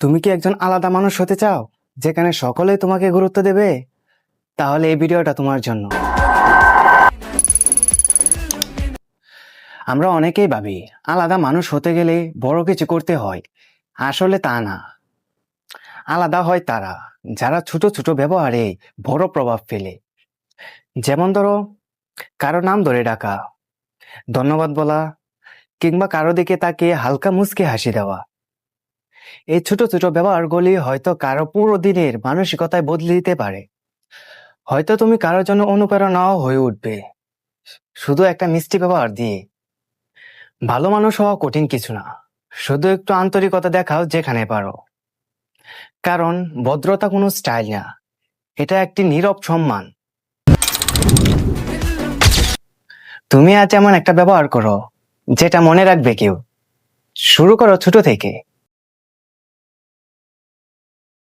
তুমি কি একজন আলাদা মানুষ হতে চাও, যেখানে সকলেই তোমাকে গুরুত্ব দেবে? তাহলে এই ভিডিওটা তোমার জন্য। আমরা অনেকেই ভাবি আলাদা মানুষ হতে গেলে বড় কিছু করতে হয়। আসলে তা না। আলাদা হয় তারা যারা ছোট ছোট ব্যবহারে বড় প্রভাব ফেলে। যেমন ধরো, কারো নাম ধরে ডাকা, ধন্যবাদ বলা, কিংবা কারো দিকে তাকিয়ে হালকা মুচকি হাসি দেওয়া। এই ছোট ছোট ব্যবহারগুলি হয়তো কারো পুরো দিনের মানসিকতায় বদলে দিতে পারে। হয়তো তুমি কারোর জন্য অনুপ্রেরণাও হয়ে উঠবে শুধু একটা মিষ্টি ব্যবহার দিয়ে। ভালো মানুষ হওয়া কঠিন কিছু না, শুধু একটু আন্তরিকতা দেখাও যেখানে পারো। কারণ ভদ্রতা কোনো স্টাইল না, এটা একটি নীরব সম্মান। তুমি আজ এমন একটা ব্যবহার করো যেটা মনে রাখবে কেউ। শুরু করো ছোট থেকে।